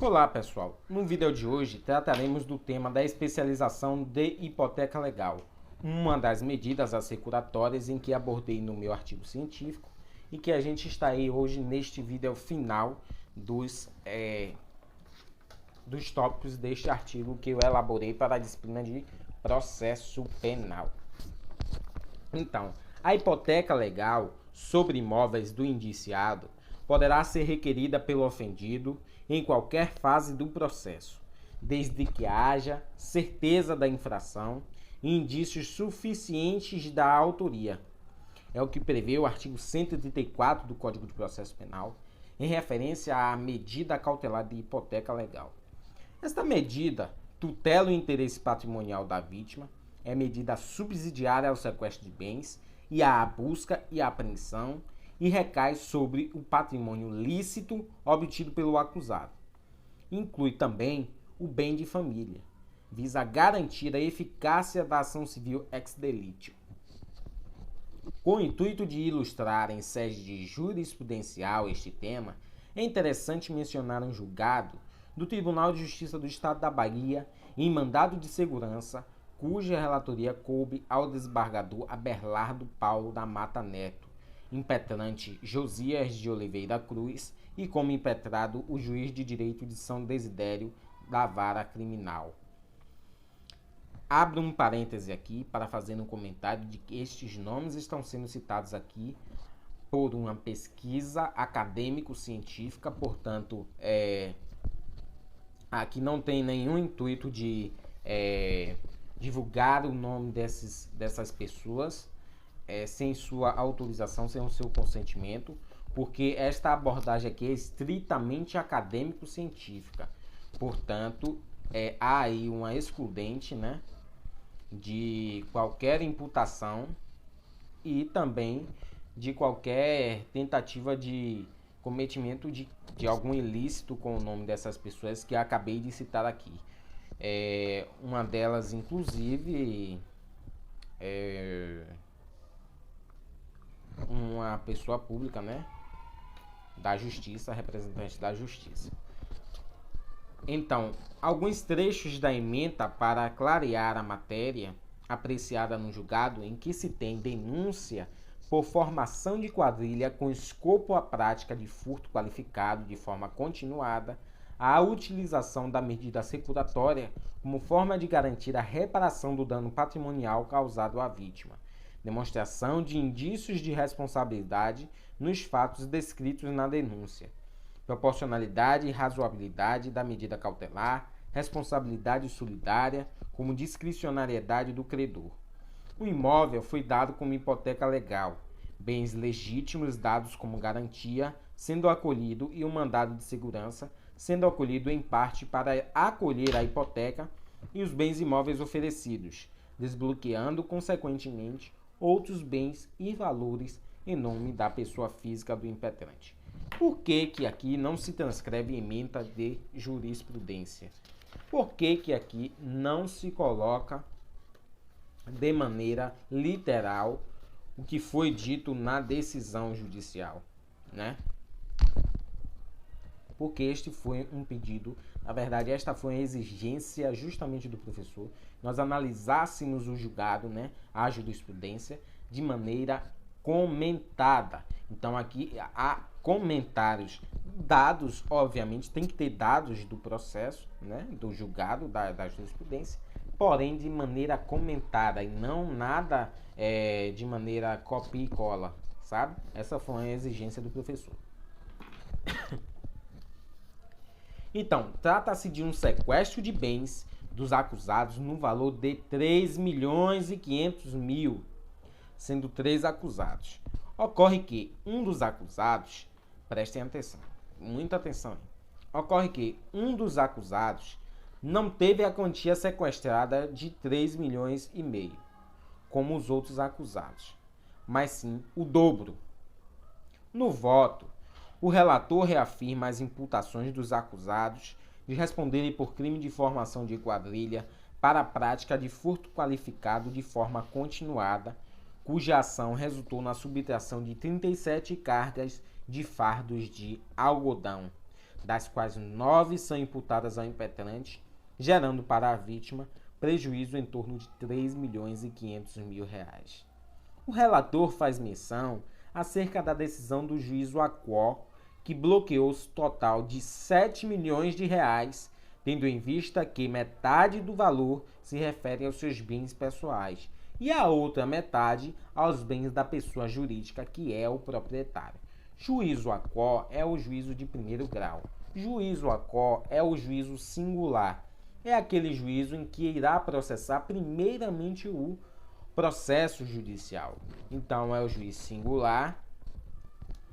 Olá pessoal, no vídeo de hoje trataremos do tema da especialização de hipoteca legal, uma das medidas assecuratórias em que abordei no meu artigo científico e que a gente está aí hoje neste vídeo final dos tópicos deste artigo que eu elaborei para a disciplina de processo penal. Então, a hipoteca legal sobre imóveis do indiciado poderá ser requerida pelo ofendido em qualquer fase do processo, desde que haja certeza da infração e indícios suficientes da autoria. É o que prevê o artigo 134 do Código de Processo Penal, em referência à medida cautelar de hipoteca legal. Esta medida tutela o interesse patrimonial da vítima, é medida subsidiária ao sequestro de bens e à busca e apreensão e recai sobre o patrimônio lícito obtido pelo acusado. Inclui também o bem de família, visa garantir a eficácia da ação civil ex delitio. Com o intuito de ilustrar em sede de jurisprudencial este tema, é interessante mencionar um julgado do Tribunal de Justiça do Estado da Bahia em mandado de segurança, cuja relatoria coube ao desembargador Abelardo Paulo da Mata Neto, impetrante Josias de Oliveira Cruz e como impetrado o juiz de direito de São Desidério da Vara Criminal. Abro um parêntese aqui para fazer um comentário de que estes nomes estão sendo citados aqui por uma pesquisa acadêmico-científica, portanto, aqui não tem nenhum intuito de divulgar o nome dessas pessoas sem sua autorização, sem o seu consentimento, porque esta abordagem aqui é estritamente acadêmico-científica. Portanto, há aí uma excludente, né, de qualquer imputação e também de qualquer tentativa de cometimento de algum ilícito com o nome dessas pessoas que eu acabei de citar aqui. Uma delas, inclusive, uma pessoa pública, né, da justiça, representante da justiça. Então, alguns trechos da ementa para clarear a matéria apreciada no julgado em que se tem denúncia por formação de quadrilha com escopo à prática de furto qualificado de forma continuada, a utilização da medida assecuratória como forma de garantir a reparação do dano patrimonial causado à vítima, demonstração de indícios de responsabilidade nos fatos descritos na denúncia, proporcionalidade e razoabilidade da medida cautelar, responsabilidade solidária, como discricionariedade do credor. O imóvel foi dado como hipoteca legal, bens legítimos dados como garantia, sendo acolhido, e um mandado de segurança, sendo acolhido em parte para acolher a hipoteca e os bens imóveis oferecidos, desbloqueando, consequentemente, outros bens e valores em nome da pessoa física do impetrante. Por que aqui não se transcreve ementa de jurisprudência? Por que aqui não se coloca de maneira literal o que foi dito na decisão judicial, né? Porque este foi um pedido, na verdade esta foi uma exigência justamente do professor, nós analisássemos o julgado, né, a jurisprudência, de maneira comentada. Então aqui há comentários, dados, obviamente, tem que ter dados do processo, né, do julgado, da jurisprudência, porém de maneira comentada e não nada de maneira copia e cola, sabe? Essa foi uma exigência do professor. Então, trata-se de um sequestro de bens dos acusados no valor de 3.500.000, sendo 3 acusados. Ocorre que um dos acusados, prestem atenção, muita atenção, ocorre que um dos acusados não teve a quantia sequestrada de 3,5 milhões, como os outros acusados, mas sim o dobro. No voto, o relator reafirma as imputações dos acusados de responderem por crime de formação de quadrilha para a prática de furto qualificado de forma continuada, cuja ação resultou na subtração de 37 cargas de fardos de algodão, das quais 9 são imputadas ao impetrante, gerando para a vítima prejuízo em torno de R$ 3.500.000. O relator faz menção acerca da decisão do juízo Aquó, que bloqueou o total de R$ 7 milhões, tendo em vista que metade do valor se refere aos seus bens pessoais e a outra metade aos bens da pessoa jurídica, que é o proprietário. Juízo Aquó é o juízo de primeiro grau. Juízo Aquó é o juízo singular. É aquele juízo em que irá processar primeiramente o processo judicial. Então, é o juiz singular,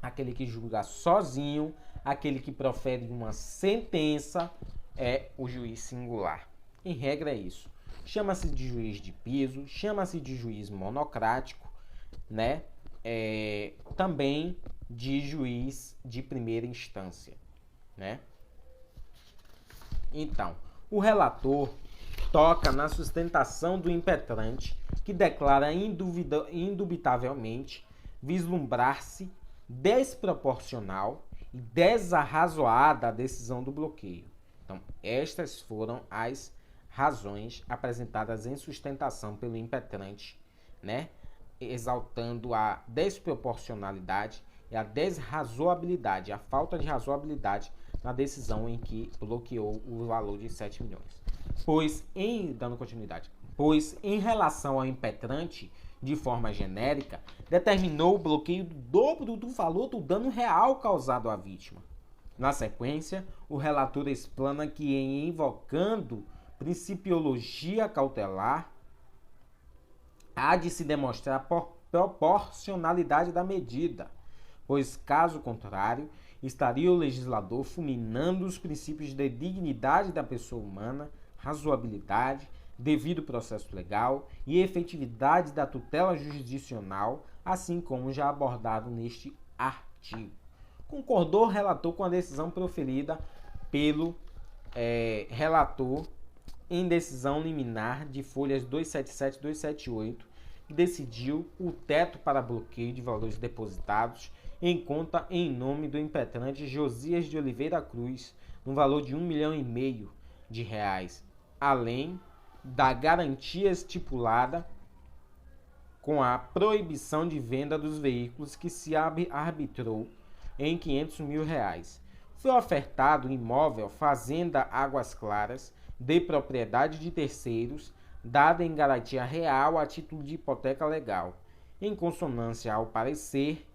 aquele que julga sozinho, aquele que profere uma sentença, é o juiz singular. Em regra é isso. Chama-se de juiz de piso, chama-se de juiz monocrático, né? Também de juiz de primeira instância, né? Então, o relator toca na sustentação do impetrante, que declara indubitavelmente vislumbrar-se desproporcional e desarrazoada a decisão do bloqueio. Então, estas foram as razões apresentadas em sustentação pelo impetrante, né? Exaltando a desproporcionalidade e a desrazoabilidade, a falta de razoabilidade na decisão em que bloqueou o valor de 7 milhões. Dando continuidade, em relação ao impetrante, de forma genérica, determinou o bloqueio do dobro do valor do dano real causado à vítima. Na sequência, o relator explana que, em invocando principiologia cautelar, há de se demonstrar a proporcionalidade da medida, pois, caso contrário, estaria o legislador fulminando os princípios de dignidade da pessoa humana, razoabilidade, devido processo legal e efetividade da tutela jurisdicional, assim como já abordado neste artigo. Concordou o relator com a decisão proferida pelo relator em decisão liminar de folhas 277 e 278, que decidiu o teto para bloqueio de valores depositados em conta em nome do impetrante Josias de Oliveira Cruz, no valor de R$ 1,5 milhão, além da garantia estipulada com a proibição de venda dos veículos que se arbitrou em R$ 500 mil. Foi ofertado o imóvel Fazenda Águas Claras, de propriedade de terceiros, dada em garantia real a título de hipoteca legal, em consonância ao parecer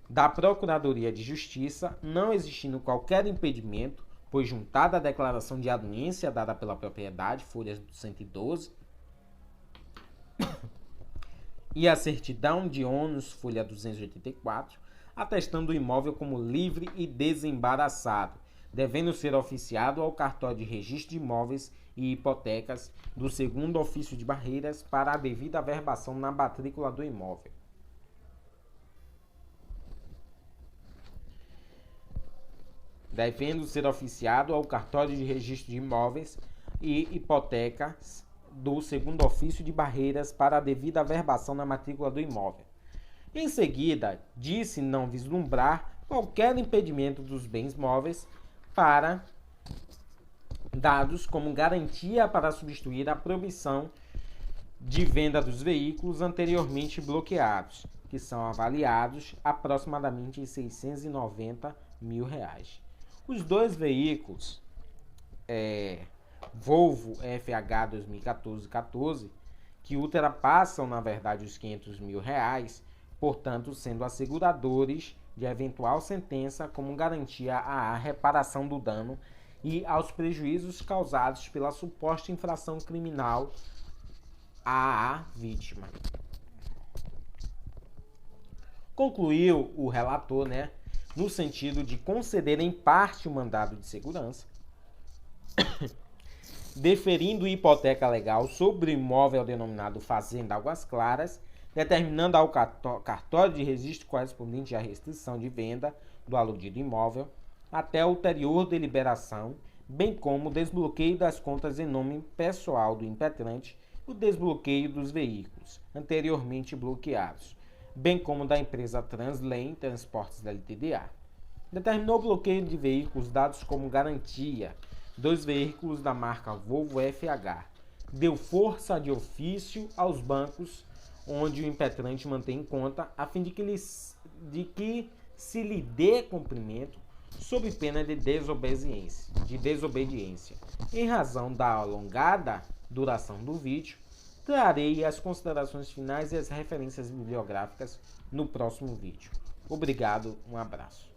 da Procuradoria de Justiça, não existindo qualquer impedimento, pois juntada a declaração de anuência dada pela propriedade, folhas 112, e a certidão de ônus, folha 284, atestando o imóvel como livre e desembaraçado, devendo ser oficiado ao cartório de registro de imóveis e hipotecas do segundo ofício de Barreiras para a devida averbação na matrícula do imóvel. Devendo ser oficiado ao cartório de registro de imóveis e hipotecas do segundo ofício de Barreiras para a devida averbação na matrícula do imóvel. Em seguida, disse não vislumbrar qualquer impedimento dos bens móveis para dados como garantia para substituir a proibição de venda dos veículos anteriormente bloqueados, que são avaliados aproximadamente em R$ 690 mil. Os dois veículos, Volvo FH 2014, que ultrapassam, na verdade, os R$ 500 mil, portanto, sendo asseguradores de eventual sentença como garantia à reparação do dano e aos prejuízos causados pela suposta infração criminal à vítima. Concluiu o relator, no sentido de conceder em parte o mandado de segurança, deferindo hipoteca legal sobre o imóvel denominado Fazenda Águas Claras, determinando ao cartório de registro correspondente à restrição de venda do aludido imóvel até a ulterior deliberação, bem como o desbloqueio das contas em nome pessoal do impetrante e o desbloqueio dos veículos anteriormente bloqueados, bem como da empresa Translane Transportes da LTDA. determinou o bloqueio de veículos dados como garantia, 2 veículos da marca Volvo FH. Deu força de ofício aos bancos onde o impetrante mantém conta, a fim de que se lhe dê cumprimento sob pena de desobediência. Em razão da alongada duração do vídeo, trarei as considerações finais e as referências bibliográficas no próximo vídeo. Obrigado, um abraço.